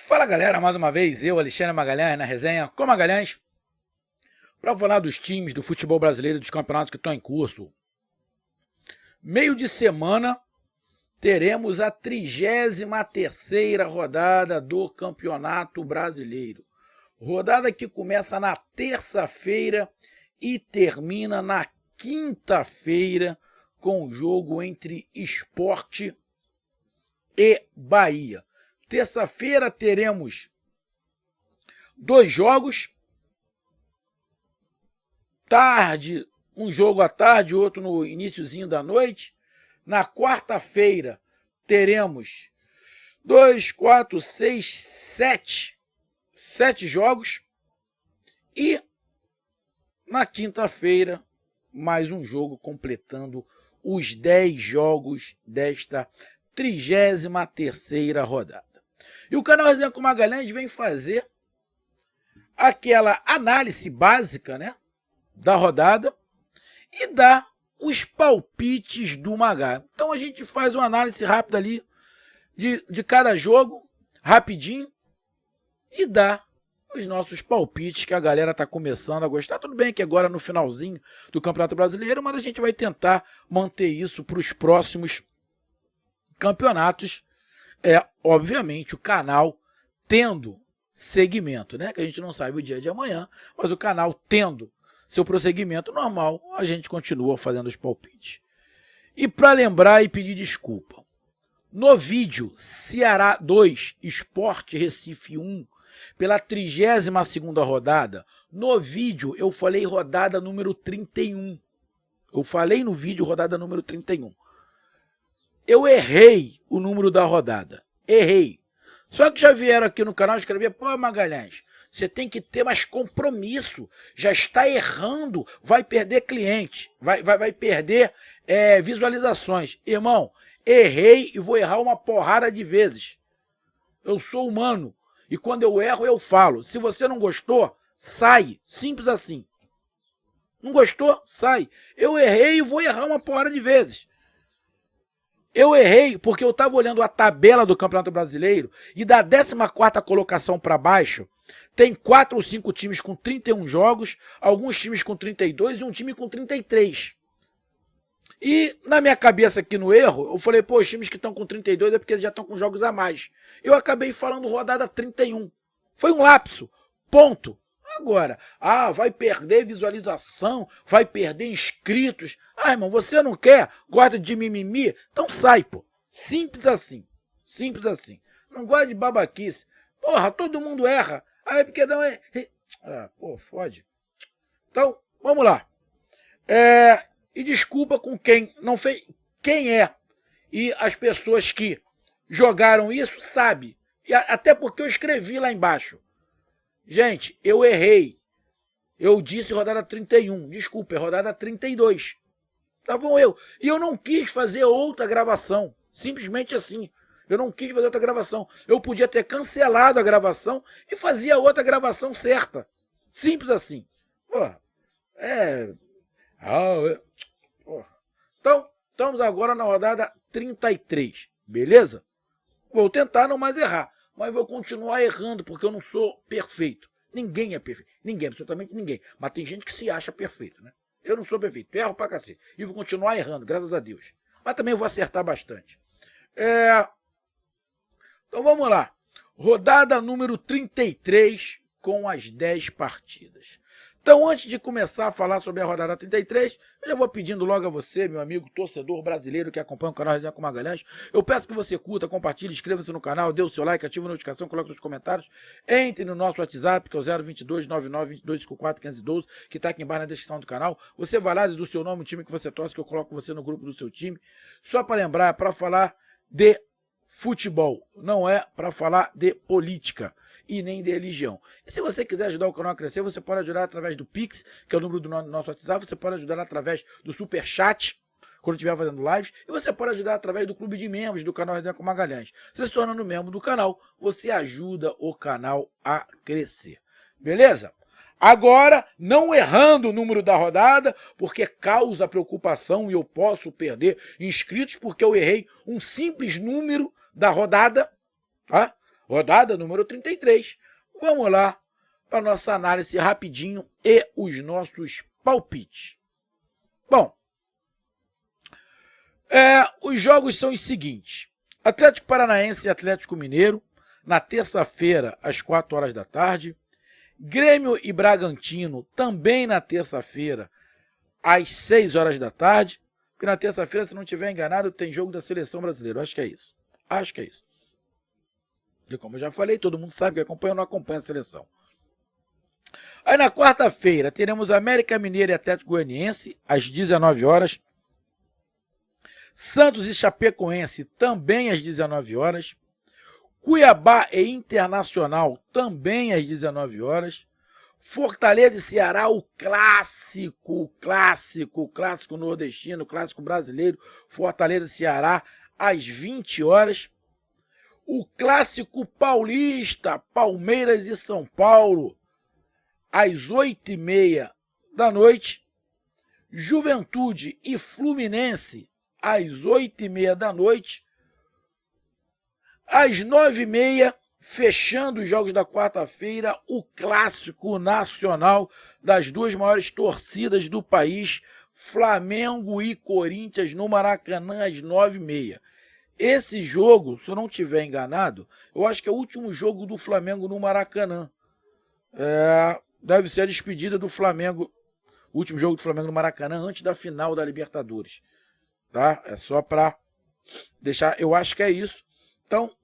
Fala galera, mais uma vez eu, Alexandre Magalhães, na resenha com Magalhães, para falar dos times do futebol brasileiro, dos campeonatos que estão em curso. Meio de semana teremos a 33ª rodada do Campeonato Brasileiro. Rodada que começa na terça-feira e termina na quinta-feira com o jogo entre Sport e Bahia. Terça-feira teremos 2 jogos, tarde, um jogo à tarde, outro no iniciozinho da noite. Na quarta-feira teremos 2, 4, 6, 7 jogos. E na quinta-feira, mais um jogo completando os 10 jogos desta 33ª rodada. E o canal Resenha com Magalhães vem fazer aquela análise básica, né, da rodada e dá os palpites do Magal. Então a gente faz uma análise rápida ali de cada jogo, rapidinho, e dá os nossos palpites que a galera tá começando a gostar. Tudo bem que agora no finalzinho do Campeonato Brasileiro, mas a gente vai tentar manter isso para os próximos campeonatos. Obviamente, o canal tendo segmento, né? Que a gente não sabe o dia de amanhã, mas o canal tendo seu prosseguimento normal, a gente continua fazendo os palpites. E para lembrar e pedir desculpa, no vídeo Ceará 2, Sport Recife 1, pela 32ª rodada, no vídeo eu falei rodada número 31. Eu falei no vídeo rodada número 31. Eu errei o número da rodada. Errei. Só que já vieram aqui no canal escrever: pô, Magalhães, você tem que ter mais compromisso. Já está errando, vai perder cliente, vai perder visualizações. Irmão, errei e vou errar uma porrada de vezes. Eu sou humano e quando eu erro eu falo. Se você não gostou, sai. Simples assim. Não gostou? Sai. Eu errei e vou errar uma porrada de vezes. Eu errei porque eu estava olhando a tabela do Campeonato Brasileiro e da 14ª colocação para baixo tem 4 ou 5 times com 31 jogos, alguns times com 32 e um time com 33. E na minha cabeça aqui no erro, eu falei, pô, os times que estão com 32 é porque eles já estão com jogos a mais. Eu acabei falando rodada 31. Foi um lapso. Ponto. Agora, vai perder visualização, vai perder inscritos. Irmão, você não quer? Gosta de mimimi? Então sai, pô. Simples assim. Simples assim. Não gosta de babaquice. Porra, todo mundo erra. Aí porque não é... pô, fode. Então, vamos lá. E desculpa com quem não fez... Quem é? E as pessoas que jogaram isso, sabe. E até porque eu escrevi lá embaixo. Gente, eu errei. Eu disse rodada 31. Desculpa, é rodada 32. Tá bom, E eu não quis fazer outra gravação. Simplesmente assim. Eu não quis fazer outra gravação. Eu podia ter cancelado a gravação e fazia outra gravação certa. Simples assim. Porra. Porra. Então, estamos agora na rodada 33. Beleza? Vou tentar não mais errar. Mas vou continuar errando, porque eu não sou perfeito. Ninguém é perfeito. Ninguém, absolutamente ninguém. Mas tem gente que se acha perfeito, né? Eu não sou perfeito. Erro pra cacete. E vou continuar errando, graças a Deus. Mas também vou acertar bastante. Então vamos lá. Rodada número 33 com as 10 partidas. Então, antes de começar a falar sobre a rodada 33, eu já vou pedindo logo a você, meu amigo torcedor brasileiro que acompanha o canal Resenha com Magalhães, eu peço que você curta, compartilhe, inscreva-se no canal, dê o seu like, ative a notificação, coloque seus comentários, entre no nosso WhatsApp, que é o 022 99 22 54 512, que está aqui embaixo na descrição do canal. Você vai lá, diz o seu nome, o time que você torce, que eu coloco você no grupo do seu time. Só para lembrar, para falar de futebol, não é para falar de política e nem de religião. E se você quiser ajudar o canal a crescer, você pode ajudar através do Pix, que é o número do nosso WhatsApp, você pode ajudar através do Superchat, quando estiver fazendo lives, e você pode ajudar através do clube de membros do canal Resenha com Magalhães. Você se tornando membro do canal, você ajuda o canal a crescer. Beleza? Agora, não errando o número da rodada, porque causa preocupação e eu posso perder inscritos porque eu errei um simples número da rodada, tá? Rodada número 33. Vamos lá para nossa análise rapidinho e os nossos palpites. Bom, os jogos são os seguintes. Atlético Paranaense e Atlético Mineiro, na terça-feira, às 4 horas da tarde. Grêmio e Bragantino, também na terça-feira, às 6 horas da tarde. Porque na terça-feira, se não estiver enganado, tem jogo da Seleção Brasileira. Acho que é isso. E como eu já falei, todo mundo sabe que acompanha ou não acompanha a seleção. Aí na quarta-feira, teremos América Mineiro e Atlético Goianiense, às 19 horas. Santos e Chapecoense, também às 19 horas. Cuiabá e Internacional, também às 19 horas. Fortaleza e Ceará, o clássico nordestino, clássico brasileiro, Fortaleza e Ceará, às 20 horas. O clássico paulista, Palmeiras e São Paulo, às 8h30 da noite. Juventude e Fluminense, às 8h30 da noite. Às 9h30, fechando os jogos da quarta-feira, o clássico nacional das duas maiores torcidas do país, Flamengo e Corinthians, no Maracanã, às 9h30. Esse jogo, se eu não estiver enganado, eu acho que é o último jogo do Flamengo no Maracanã. Deve ser a despedida do Flamengo, o último jogo do Flamengo no Maracanã, antes da final da Libertadores. Tá? É só para deixar, eu acho que é isso. Então,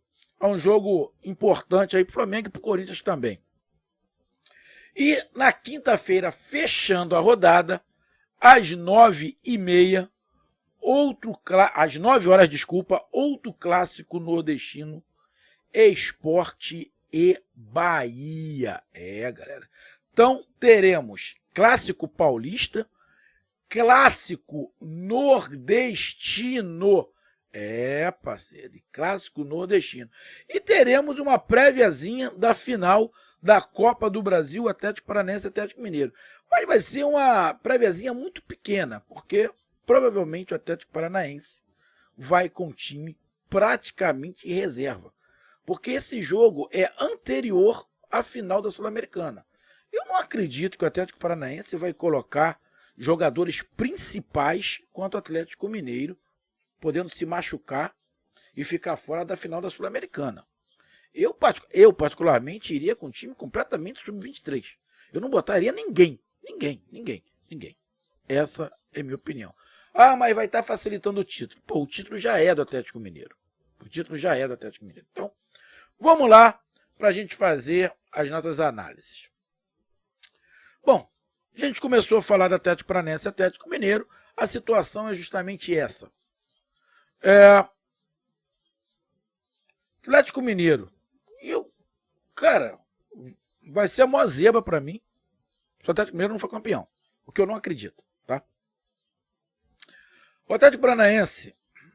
é um jogo importante aí para o Flamengo e para o Corinthians também. E na quinta-feira, fechando a rodada, às 9h30, às 9 horas, outro clássico nordestino, Sport e Bahia. Galera. Então, teremos clássico paulista, clássico nordestino. Parceiro, clássico nordestino. E teremos uma préviazinha da final da Copa do Brasil, Atlético Paranaense e Atlético Mineiro. Mas vai ser uma préviazinha muito pequena, porque provavelmente o Atlético Paranaense vai com o time praticamente em reserva. Porque esse jogo é anterior à final da Sul-Americana. Eu não acredito que o Atlético Paranaense vai colocar jogadores principais contra o Atlético Mineiro, podendo se machucar e ficar fora da final da Sul-Americana. Eu particularmente, iria com o time completamente sub-23. Eu não botaria ninguém. Essa é a minha opinião. Mas vai estar facilitando o título. O título já é do Atlético Mineiro. Então, vamos lá para a gente fazer as nossas análises. Bom, a gente começou a falar do Atlético Paranaense e Atlético Mineiro. A situação é justamente essa. Atlético Mineiro. Vai ser a maior zebra para mim se o Atlético Mineiro não for campeão. O que eu não acredito, tá? O Atlético Paranaense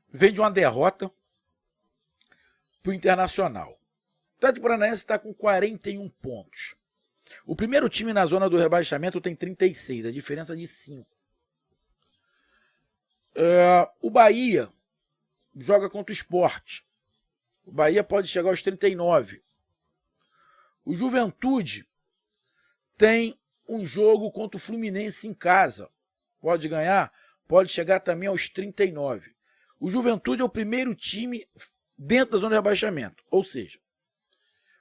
vem de uma derrota pro Internacional. O Atlético Paranaense está com 41 pontos. O primeiro time na zona do rebaixamento tem 36, a diferença de 5. O Bahia joga contra o Sport. O Bahia pode chegar aos 39. O Juventude tem um jogo contra o Fluminense em casa. Pode ganhar, pode chegar também aos 39. O Juventude é o primeiro time dentro da zona de rebaixamento. Ou seja,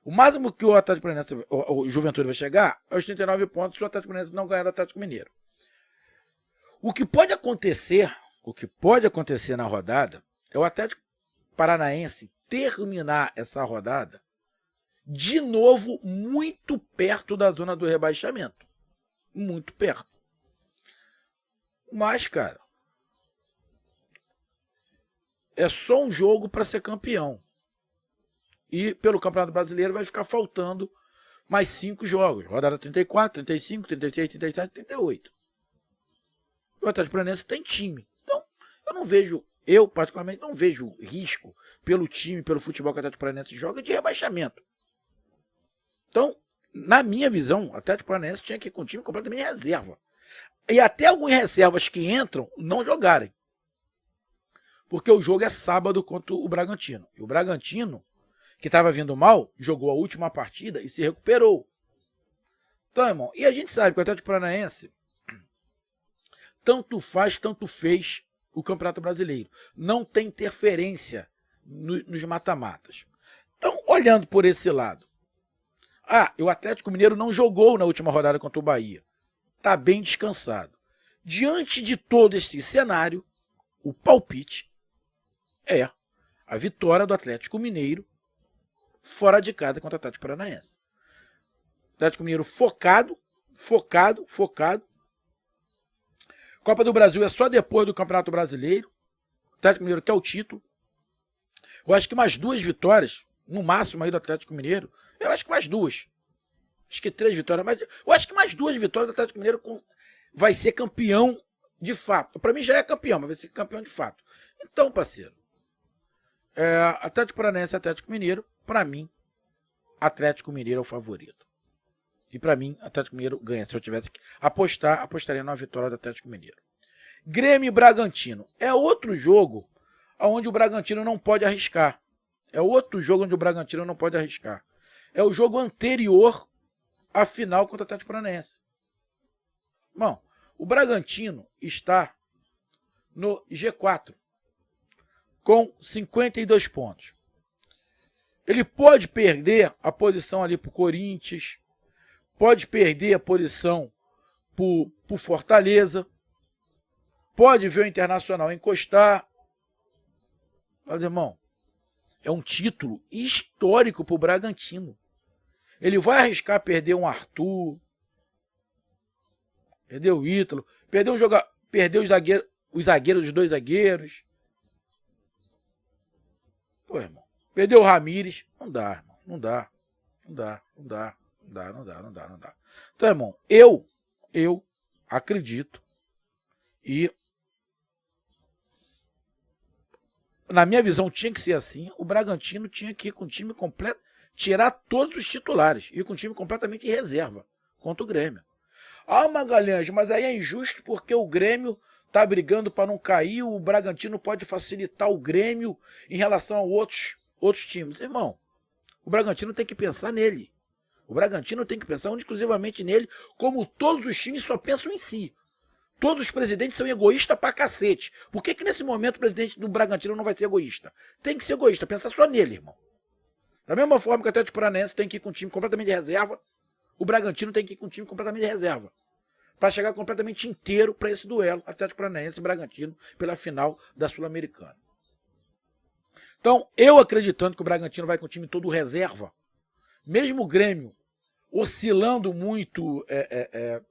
o máximo que o Atlético Paranaense, o Juventude vai chegar é aos 39 pontos se o Atlético Paranaense não ganhar do Atlético Mineiro. O que pode acontecer na rodada é o Atlético Paranaense terminar essa rodada de novo muito perto da zona do rebaixamento. Muito perto. Mas, cara, é só um jogo para ser campeão. E pelo Campeonato Brasileiro vai ficar faltando mais 5 jogos. Rodada 34, 35, 36, 37, 38. O Atlético Paranaense tem time. Então, eu particularmente não vejo risco pelo time, pelo futebol que o Atlético Paranaense joga de rebaixamento. Então, na minha visão, o Atlético Paranaense tinha que ir com o time completamente em reserva. E até algumas reservas que entram não jogarem. Porque o jogo é sábado contra o Bragantino. E o Bragantino que estava vindo mal, jogou a última partida e se recuperou. Então, irmão, e a gente sabe que o Atlético Paranaense tanto faz, tanto fez o Campeonato Brasileiro. Não tem interferência nos mata-matas. Então, olhando por esse lado, o Atlético Mineiro não jogou na última rodada contra o Bahia. Está bem descansado. Diante de todo esse cenário, o palpite é a vitória do Atlético Mineiro fora de casa contra o Atlético Paranaense. Atlético Mineiro focado. Copa do Brasil é só depois do Campeonato Brasileiro. O Atlético Mineiro quer o título. Eu acho que mais 2 vitórias, no máximo aí do Atlético Mineiro. Eu acho que mais 2. Acho que 3 vitórias. Mas eu acho que mais 2 vitórias do Atlético Mineiro vai ser campeão de fato. Para mim já é campeão, mas vai ser campeão de fato. Então, parceiro, Atlético Paranaense e Atlético Mineiro, para mim, Atlético Mineiro é o favorito. E para mim, Atlético Mineiro ganha. Se eu tivesse que apostar, apostaria na vitória do Atlético Mineiro. Grêmio e Bragantino. É outro jogo onde o Bragantino não pode arriscar. É outro jogo onde o Bragantino não pode arriscar. É o jogo anterior à final contra o Atlético Paranaense. Bom, o Bragantino está no G4 com 52 pontos. Ele pode perder a posição ali para o Corinthians, pode perder a posição para o Fortaleza, pode ver o Internacional encostar. Mas, irmão, é um título histórico para o Bragantino. Ele vai arriscar perder um Arthur, perder o Ítalo, perder os zagueiros dos 2 zagueiros. Pô, irmão, perder o Ramires. Não dá, irmão. Não dá. Então, irmão, eu acredito e na minha visão tinha que ser assim. O Bragantino tinha que ir com o time completo, tirar todos os titulares, ir com o time completamente em reserva contra o Grêmio. Magalhães, mas aí é injusto porque o Grêmio tá brigando para não cair, o Bragantino pode facilitar o Grêmio em relação a outros times. Irmão, o Bragantino tem que pensar nele. O Bragantino tem que pensar exclusivamente nele, como todos os times só pensam em si. Todos os presidentes são egoístas pra cacete. Por que nesse momento o presidente do Bragantino não vai ser egoísta? Tem que ser egoísta, pensar só nele, irmão. Da mesma forma que o Atlético Paranaense tem que ir com um time completamente de reserva, o Bragantino tem que ir com um time completamente de reserva. Para chegar completamente inteiro para esse duelo Atlético Paranaense e Bragantino pela final da Sul-Americana. Então, eu acreditando que o Bragantino vai com o time todo reserva, mesmo o Grêmio oscilando muito,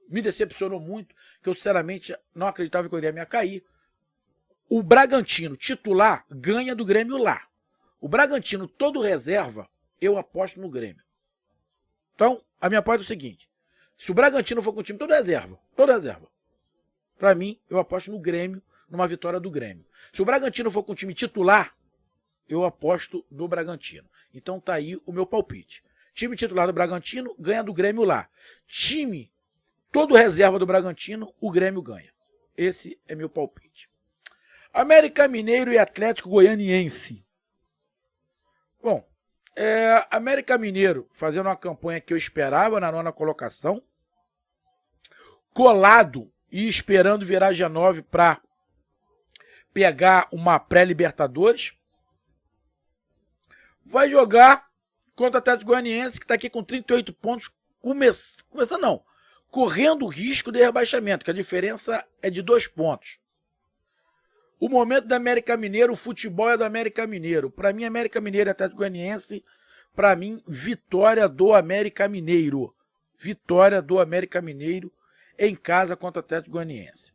me decepcionou muito, que eu sinceramente não acreditava que o Grêmio ia cair. O Bragantino titular ganha do Grêmio lá. O Bragantino todo reserva, eu aposto no Grêmio. Então, a minha aposta é o seguinte: se o Bragantino for com o time todo reserva, para mim, eu aposto no Grêmio, numa vitória do Grêmio. Se o Bragantino for com o time titular, eu aposto no Bragantino. Então tá aí o meu palpite. Time titular do Bragantino ganha do Grêmio lá. Time todo reserva do Bragantino, o Grêmio ganha. Esse é meu palpite. América Mineiro e Atlético Goianiense. Bom, América Mineiro fazendo uma campanha que eu esperava na 9ª colocação. Colado e esperando virar G9 para pegar uma pré-Libertadores. Vai jogar contra o Atlético Goianiense, que está aqui com 38 pontos, correndo o risco de rebaixamento, que a diferença é de 2 pontos. O momento da América Mineiro, o futebol é do América Mineiro. Para mim, América Mineiro e Atlético Goianiense, para mim, vitória do América Mineiro. Vitória do América Mineiro em casa contra o Atlético Goianiense.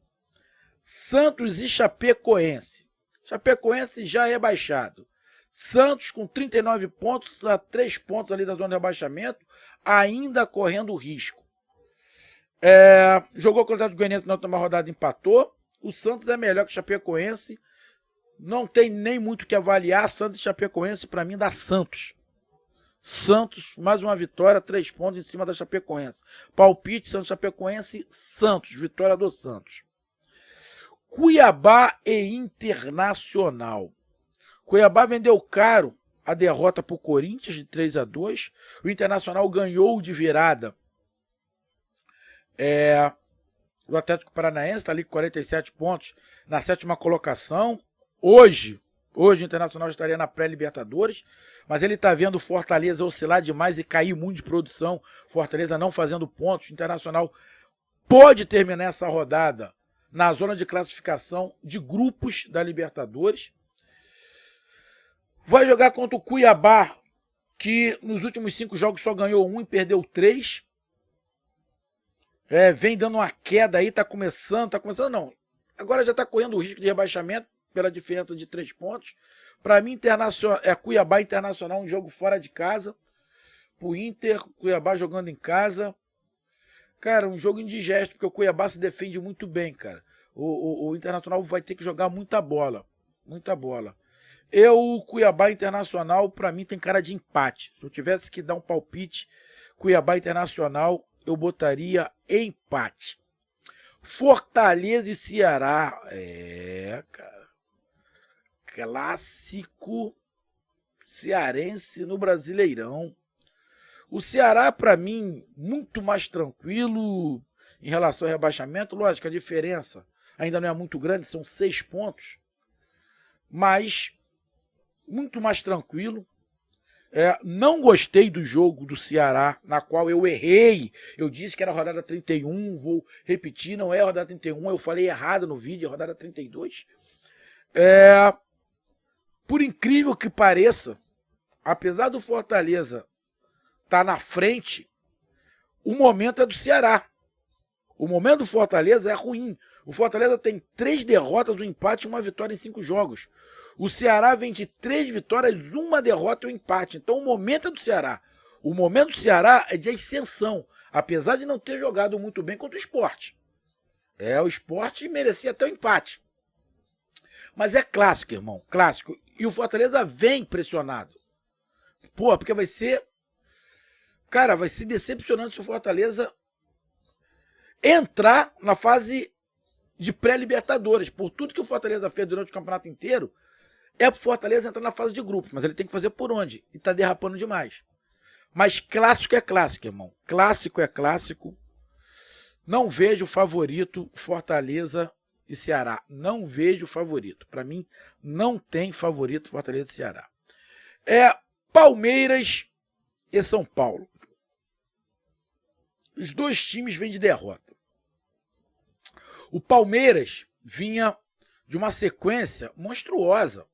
Santos e Chapecoense. Chapecoense já é rebaixado. Santos com 39 pontos, a 3 pontos ali da zona de rebaixamento, ainda correndo risco. Jogou contra o Atlético Goianiense na última rodada, empatou. O Santos é melhor que o Chapecoense. Não tem nem muito o que avaliar. Santos e Chapecoense, para mim, dá Santos. Santos, mais uma vitória, 3 pontos em cima da Chapecoense. Palpite, Santos, Chapecoense, Santos. Vitória do Santos. Cuiabá e Internacional. Cuiabá vendeu caro a derrota para o Corinthians de 3-2. O Internacional ganhou de virada o Atlético Paranaense, está ali com 47 pontos na 7ª colocação. Hoje o Internacional estaria na pré-Libertadores, mas ele está vendo o Fortaleza oscilar demais e cair muito de produção. Fortaleza não fazendo pontos. O Internacional pode terminar essa rodada na zona de classificação de grupos da Libertadores. Vai jogar contra o Cuiabá, que nos últimos 5 jogos só ganhou 1 e perdeu 3. Vem dando uma queda aí, tá começando não. Agora já tá correndo o risco de rebaixamento pela diferença de 3 pontos. Para mim, Cuiabá Internacional, um jogo fora de casa. Pro Inter, Cuiabá jogando em casa. Cara, um jogo indigesto, porque o Cuiabá se defende muito bem, cara. O Internacional vai ter que jogar muita bola. Muita bola. O Cuiabá Internacional, para mim, tem cara de empate. Se eu tivesse que dar um palpite, Cuiabá Internacional, eu botaria empate. Fortaleza e Ceará. Cara. Clássico cearense no Brasileirão. O Ceará, para mim, muito mais tranquilo em relação ao rebaixamento. Lógico, a diferença ainda não é muito grande, são 6 pontos. Mas muito mais tranquilo. Não gostei do jogo do Ceará, na qual eu errei. Eu disse que era a rodada 31, vou repetir, não é a rodada 31, eu falei errado no vídeo, é a rodada 32. Por incrível que pareça, apesar do Fortaleza estar na frente, o momento é do Ceará. O momento do Fortaleza é ruim. O Fortaleza tem 3 derrotas, um empate e 1 vitória em 5 jogos. O Ceará vem de 3 vitórias, 1 derrota e um empate. Então o momento é do Ceará. O momento do Ceará é de ascensão, apesar de não ter jogado muito bem contra o Sport. O Sport merecia até o empate. Mas é clássico, irmão, clássico. E o Fortaleza vem pressionado. Porque vai ser... Cara, vai ser decepcionante se o Fortaleza entrar na fase de pré-Libertadores. Por tudo que o Fortaleza fez durante o campeonato inteiro, pro Fortaleza entrar na fase de grupos. Mas ele tem que fazer por onde? E tá derrapando demais. Mas clássico é clássico, irmão. Clássico é clássico. Não vejo favorito Fortaleza e Ceará. Não vejo favorito. Para mim, não tem favorito Fortaleza e Ceará. Palmeiras e São Paulo. Os 2 times vêm de derrota. O Palmeiras vinha de uma sequência monstruosa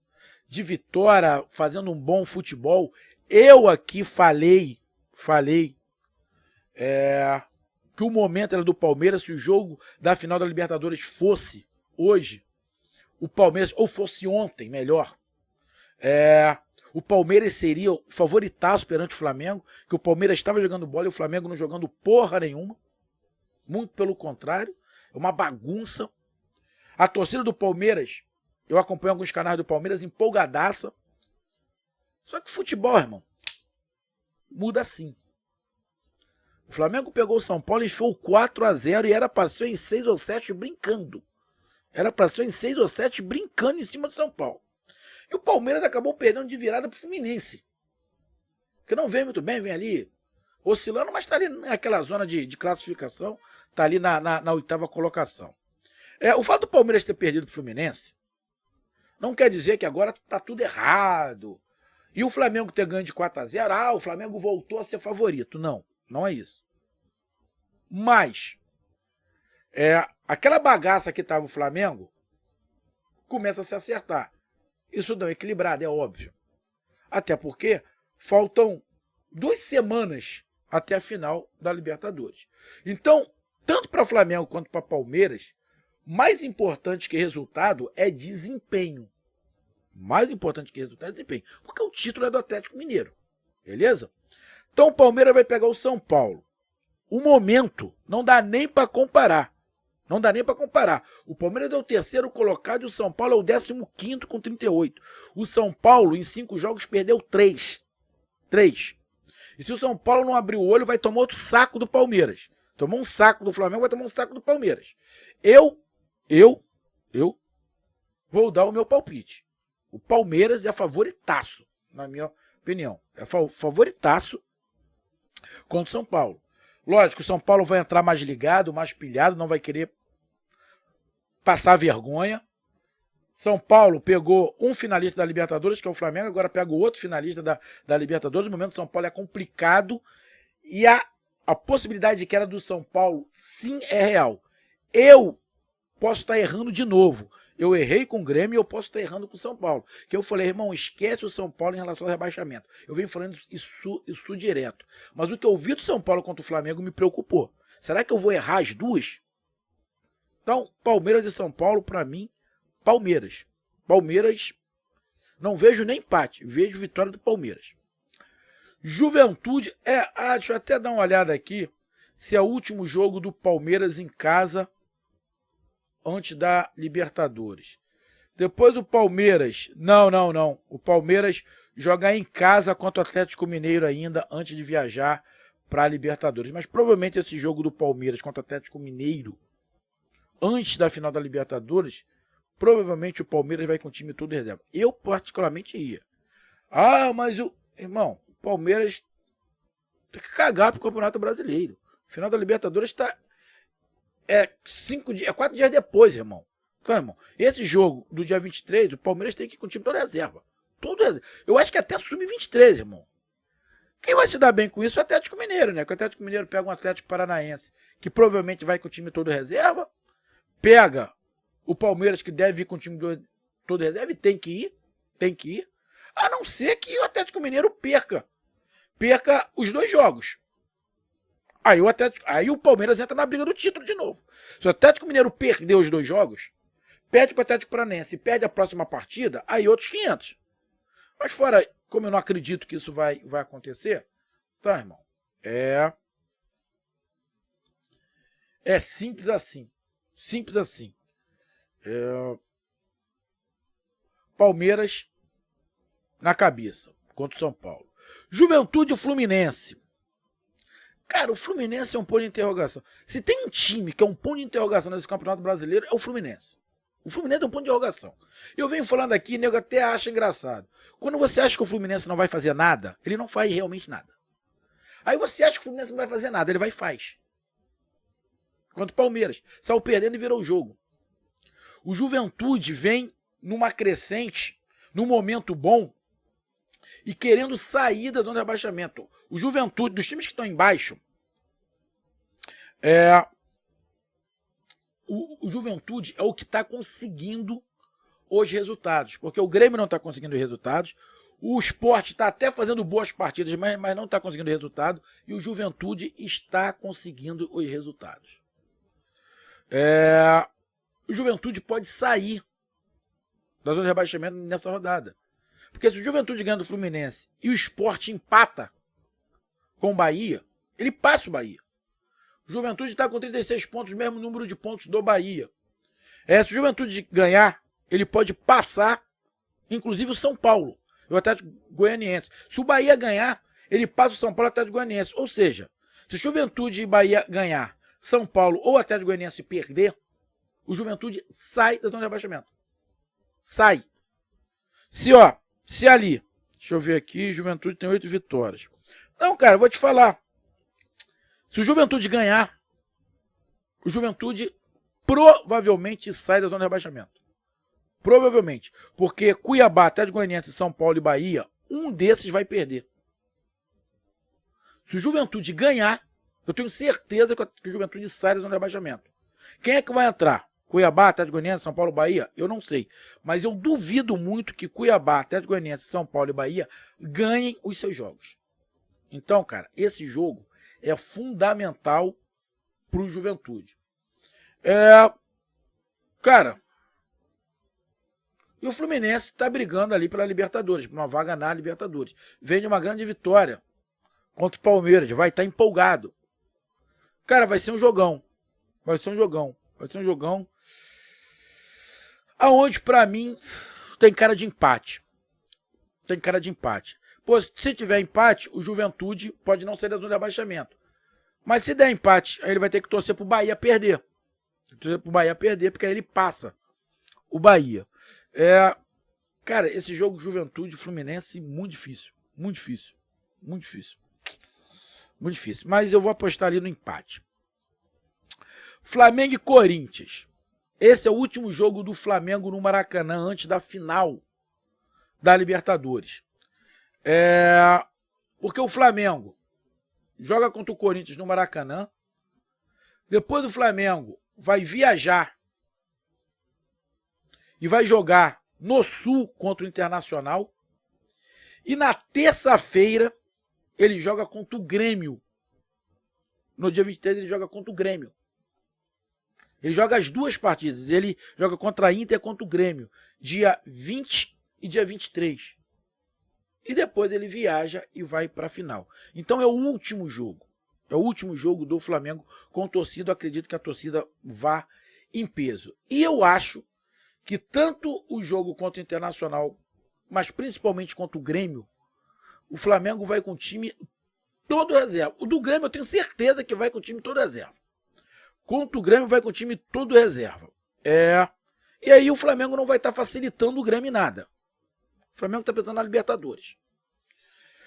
de vitória, fazendo um bom futebol. Eu aqui falei que o momento era do Palmeiras. Se o jogo da final da Libertadores fosse hoje, o Palmeiras, ou fosse ontem, melhor, o Palmeiras seria o favoritaço perante o Flamengo, que o Palmeiras estava jogando bola e o Flamengo não jogando porra nenhuma. Muito pelo contrário, é uma bagunça. A torcida do Palmeiras, eu acompanho alguns canais do Palmeiras, empolgadaça. Só que futebol, irmão, muda assim. O Flamengo pegou o São Paulo e enfiou 4-0 e era pra ser em 6 ou 7 brincando. Era pra ser em 6 ou 7 brincando em cima do São Paulo. E o Palmeiras acabou perdendo de virada pro Fluminense. Que não vem muito bem, vem ali oscilando, mas tá ali naquela zona de classificação, tá ali na 8ª colocação. O fato do Palmeiras ter perdido pro Fluminense não quer dizer que agora tá tudo errado. E o Flamengo ter ganho de 4-0, o Flamengo voltou a ser favorito. Não, não é isso. Mas aquela bagaça que tava o Flamengo começa a se acertar. Isso não é equilibrado, é óbvio. Até porque faltam 2 semanas até a final da Libertadores. Então, tanto para Flamengo quanto para Palmeiras, mais importante que resultado é desempenho. Mais importante que resultado é desempenho. Porque o título é do Atlético Mineiro. Beleza? Então o Palmeiras vai pegar o São Paulo. O momento não dá nem para comparar. Não dá nem para comparar. O Palmeiras é o 3º colocado e o São Paulo é o 15º com 38. O São Paulo, em 5 jogos, perdeu 3. 3. E se o São Paulo não abrir o olho, vai tomar outro saco do Palmeiras. Tomou um saco do Flamengo, vai tomar um saco do Palmeiras. Eu vou dar o meu palpite. O Palmeiras é favoritaço, na minha Opinião. É favoritaço contra o São Paulo. Lógico, o São Paulo vai entrar mais ligado, mais pilhado, não vai querer passar vergonha. São Paulo pegou um finalista da Libertadores, que é o Flamengo, agora pega o outro finalista da Libertadores. No momento, o São Paulo é complicado e a possibilidade de queda do São Paulo, sim, é real. Eu posso estar errando de novo. Eu errei com o Grêmio e eu posso estar errando com o São Paulo. Que eu falei, irmão, esquece o São Paulo em relação ao rebaixamento. Eu venho falando isso direto. Mas o que eu vi do São Paulo contra o Flamengo me preocupou. Será que eu vou errar as duas? Então, Palmeiras e São Paulo, para mim, Palmeiras. Palmeiras, não vejo nem empate, vejo vitória do Palmeiras. Juventude, deixa eu até dar uma olhada aqui se é o último jogo do Palmeiras em casa antes da Libertadores. Depois o Palmeiras, não. O Palmeiras joga em casa contra o Atlético Mineiro ainda antes de viajar para a Libertadores. Mas provavelmente esse jogo do Palmeiras contra o Atlético Mineiro, antes da final da Libertadores, provavelmente o Palmeiras vai com o time todo em reserva. Eu particularmente ia. Mas irmão, o Palmeiras tem que cagar pro Campeonato Brasileiro. O final da Libertadores está 4 dias depois, irmão. Então, irmão, esse jogo do dia 23, o Palmeiras tem que ir com o time todo reserva. Todo reserva. Eu acho que até sub-23, irmão. Quem vai se dar bem com isso é o Atlético Mineiro, né? Que o Atlético Mineiro pega um Atlético Paranaense que provavelmente vai com o time todo reserva, pega o Palmeiras que deve ir com o time todo reserva e tem que ir, a não ser que o Atlético Mineiro perca os 2 jogos. Aí o Palmeiras entra na briga do título de novo. Se o Atlético Mineiro perder os 2 jogos, perde para o Atlético Paranaense e perde a próxima partida, aí outros 500. Mas fora, como eu não acredito que isso vai acontecer, tá, irmão? É simples assim. Simples assim. Palmeiras na cabeça contra o São Paulo. Juventude e Fluminense. Cara, o Fluminense é um ponto de interrogação. Se tem um time que é um ponto de interrogação nesse Campeonato Brasileiro, é o Fluminense. O Fluminense é um ponto de interrogação. Eu venho falando aqui, nego até acha engraçado. Quando você acha que o Fluminense não vai fazer nada, ele não faz realmente nada. Aí você acha que o Fluminense não vai fazer nada, ele vai e faz. Contra o Palmeiras. Saiu perdendo e virou o jogo. O Juventude vem numa crescente, num momento bom, e querendo sair da zona de rebaixamento. O Juventude, dos times que estão embaixo, o Juventude é o que está conseguindo os resultados. Porque o Grêmio não está conseguindo os resultados. O Sport está até fazendo boas partidas, mas não está conseguindo resultado. E o Juventude está conseguindo os resultados. O Juventude pode sair da zona de rebaixamento nessa rodada. Porque se o Juventude ganha do Fluminense e o Sport empata com o Bahia, ele passa o Bahia. O Juventude está com 36 pontos, o mesmo número de pontos do Bahia. Se o Juventude ganhar, ele pode passar, inclusive o São Paulo, o Atlético Goianiense. Se o Bahia ganhar, ele passa o São Paulo e o Atlético Goianiense. Ou seja, se o Juventude e Bahia ganhar, São Paulo ou Atlético Goianiense perder, o Juventude sai da zona de rebaixamento. Sai. Se ali, deixa eu ver aqui, Juventude tem 8 vitórias. Não, cara, eu vou te falar. Se o Juventude ganhar, o Juventude provavelmente sai da zona de rebaixamento. Provavelmente. Porque Cuiabá, Atlético Goianiense, São Paulo e Bahia, um desses vai perder. Se o Juventude ganhar, eu tenho certeza que o Juventude sai da zona de rebaixamento. Quem é que vai entrar? Cuiabá, Atlético Goianiense, São Paulo, Bahia? Eu não sei. Mas eu duvido muito que Cuiabá, Atlético Goianiense, São Paulo e Bahia ganhem os seus jogos. Então, cara, esse jogo é fundamental para o Juventude. Cara, e o Fluminense está brigando ali pela Libertadores, por uma vaga na Libertadores. Vem de uma grande vitória contra o Palmeiras, vai estar empolgado. Cara, vai ser um jogão. Vai ser um jogão. Aonde, pra mim, tem cara de empate. Pô, se tiver empate, o Juventude pode não ser da zona de abaixamento. Mas se der empate, aí ele vai ter que torcer pro Bahia perder. Porque aí ele passa o Bahia. Cara, esse jogo Juventude Fluminense, muito difícil. Muito difícil. Muito difícil. Muito difícil. Mas eu vou apostar ali no empate. Flamengo e Corinthians. Esse é o último jogo do Flamengo no Maracanã antes da final da Libertadores. Porque o Flamengo joga contra o Corinthians no Maracanã. Depois do Flamengo vai viajar e vai jogar no Sul contra o Internacional. E na terça-feira ele joga contra o Grêmio. No dia 23 ele joga contra o Grêmio. Ele joga as duas partidas. Ele joga contra a Inter e contra o Grêmio. Dia 20 e dia 23. E depois ele viaja e vai para a final. Então é o último jogo. É o último jogo do Flamengo com torcida. Eu acredito que a torcida vá em peso. E eu acho que tanto o jogo contra o Internacional, mas principalmente contra o Grêmio, o Flamengo vai com o time todo reserva. O do Grêmio eu tenho certeza que vai com o time todo reserva. Contra o Grêmio vai com o time todo reserva. E aí o Flamengo não vai estar facilitando o Grêmio em nada. O Flamengo está pensando na Libertadores.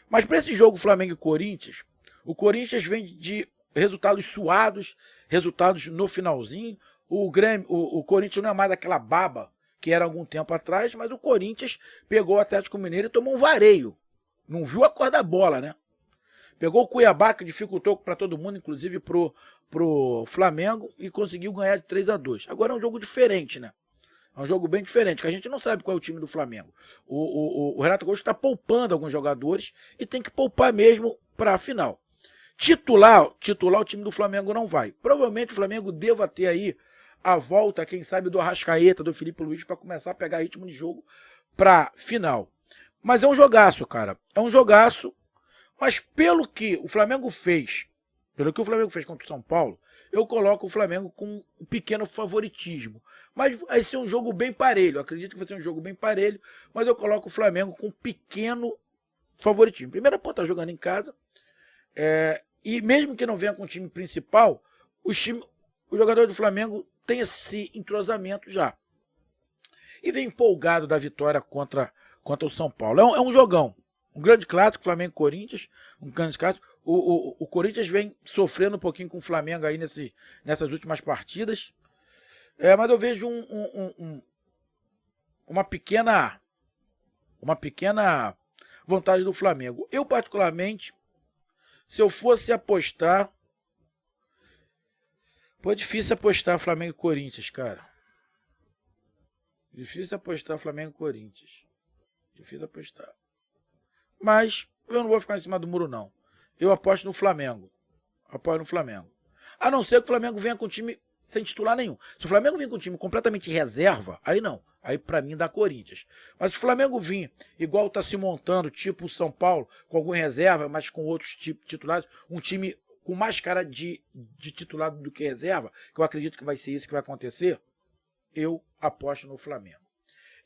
Mas para esse jogo Flamengo e Corinthians, o Corinthians vem de resultados suados, resultados no finalzinho. O Corinthians não é mais aquela baba que era algum tempo atrás, mas o Corinthians pegou o Atlético Mineiro e tomou um vareio. Não viu a cor da bola, né? Pegou o Cuiabá, que dificultou para todo mundo, inclusive pro Flamengo, e conseguiu ganhar de 3-2. Agora é um jogo diferente, né? É um jogo bem diferente, que a gente não sabe qual é o time do Flamengo. O Renato Gaúcho está poupando alguns jogadores e tem que poupar mesmo para a final. Titular o time do Flamengo não vai. Provavelmente o Flamengo deva ter aí a volta, quem sabe, do Arrascaeta, do Felipe Luiz, para começar a pegar ritmo de jogo para final. Mas é um jogaço, cara. É um jogaço. Mas pelo que o Flamengo fez contra o São Paulo, eu coloco o Flamengo com um pequeno favoritismo. Mas vai ser um jogo bem parelho. Eu acredito que vai ser um jogo bem parelho, mas eu coloco o Flamengo com um pequeno favoritismo. Primeiro, pô, tá jogando em casa. E mesmo que não venha com o time principal, o jogador do Flamengo tem esse entrosamento já. E vem empolgado da vitória contra o São Paulo. É um jogão. Um grande clássico, Flamengo e Corinthians. Um grande clássico. O Corinthians vem sofrendo um pouquinho com o Flamengo aí nessas últimas partidas. Mas eu vejo uma pequena vantagem do Flamengo. Eu, particularmente, se eu fosse apostar... Pô, é difícil apostar Flamengo e Corinthians, cara. Difícil apostar Flamengo e Corinthians. Difícil apostar. Mas eu não vou ficar em cima do muro, não. Eu aposto no Flamengo. Apoio no Flamengo. A não ser que o Flamengo venha com o time sem titular nenhum. Se o Flamengo vir com o time completamente reserva, aí não. Aí pra mim dá Corinthians. Mas se o Flamengo vir igual tá se montando, tipo o São Paulo, com algum reserva, mas com outros tipos titulares, um time com mais cara de titular do que reserva, que eu acredito que vai ser isso que vai acontecer, eu aposto no Flamengo.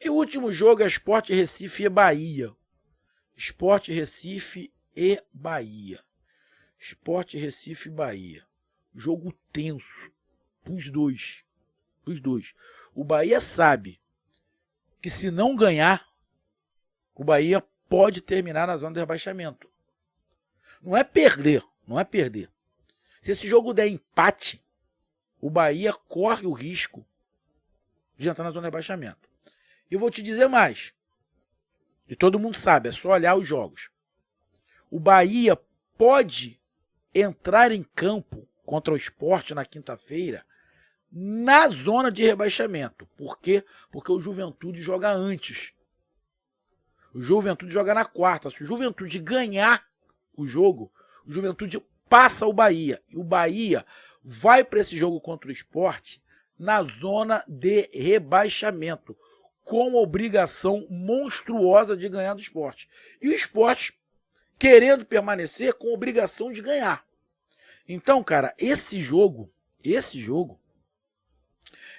E o último jogo é Sport Recife e Bahia. Sport Recife e Bahia. Sport Recife e Bahia. Jogo tenso. Os dois. O Bahia sabe que se não ganhar, o Bahia pode terminar na zona de rebaixamento. Não é perder. Se esse jogo der empate, o Bahia corre o risco de entrar na zona de rebaixamento. E eu vou te dizer mais. E todo mundo sabe, é só olhar os jogos. O Bahia pode entrar em campo contra o Sport na quinta-feira na zona de rebaixamento. Por quê? Porque o Juventude joga antes. O Juventude joga na quarta. Se o Juventude ganhar o jogo, o Juventude passa o Bahia. E o Bahia vai para esse jogo contra o Sport na zona de rebaixamento, com a obrigação monstruosa de ganhar do Sport. E o Sport querendo permanecer com a obrigação de ganhar. Então, cara, esse jogo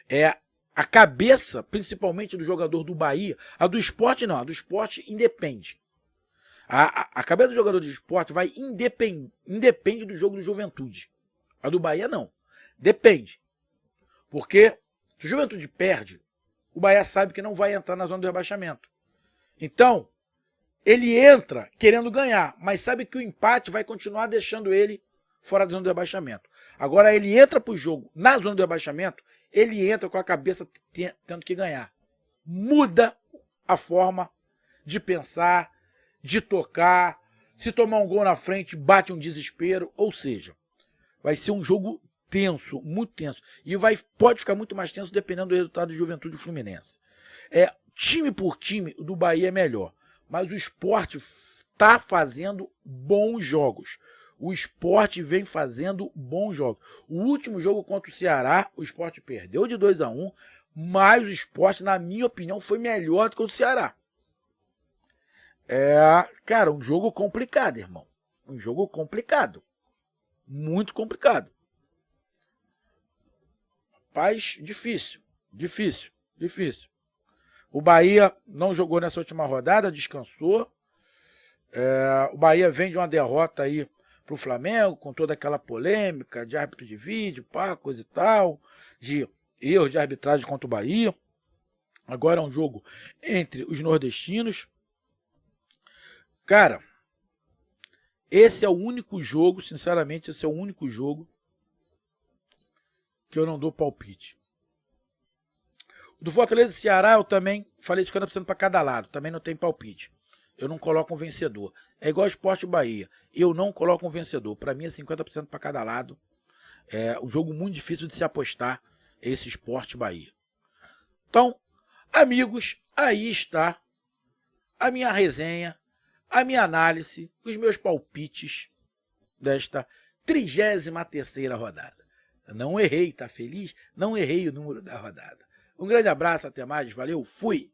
é a cabeça, principalmente do jogador do Bahia. A do Sport não, a do Sport independe. A cabeça do jogador do Sport vai independe do jogo do Juventude. A do Bahia não. Depende. Porque se o Juventude perde, o Bahia sabe que não vai entrar na zona do rebaixamento. Então, ele entra querendo ganhar, mas sabe que o empate vai continuar deixando ele fora da zona do rebaixamento. Agora ele entra para o jogo na zona do rebaixamento, ele entra com a cabeça tendo que ganhar. Muda a forma de pensar, de tocar. Se tomar um gol na frente, bate um desespero. Ou seja, vai ser um jogo tenso, muito tenso. E pode ficar muito mais tenso dependendo do resultado do Juventude e Fluminense. Time por time, o do Bahia é melhor. Mas o Sport está fazendo bons jogos. O Sport vem fazendo bons jogos. O último jogo contra o Ceará, o Sport perdeu de 2-1, mas o Sport, na minha opinião, foi melhor do que o Ceará. Cara, um jogo complicado, irmão. Um jogo complicado. Muito complicado. Rapaz, difícil. O Bahia não jogou nessa última rodada, descansou. O Bahia vem de uma derrota aí pro Flamengo, com toda aquela polêmica de árbitro de vídeo, coisa e tal, de erros de arbitragem contra o Bahia. Agora é um jogo entre os nordestinos. Cara, esse é o único jogo, sinceramente, esse é o único jogo que eu não dou palpite. Do Fortaleza e Ceará, eu também falei 50% para cada lado, também não tem palpite. Eu não coloco um vencedor. É igual Sport e Bahia. Eu não coloco um vencedor. Para mim é 50% para cada lado. É um jogo muito difícil de se apostar, esse Sport e Bahia. Então, amigos, aí está a minha resenha, a minha análise, os meus palpites desta 33ª rodada. Não errei, tá feliz? Não errei o número da rodada. Um grande abraço, até mais, valeu, fui!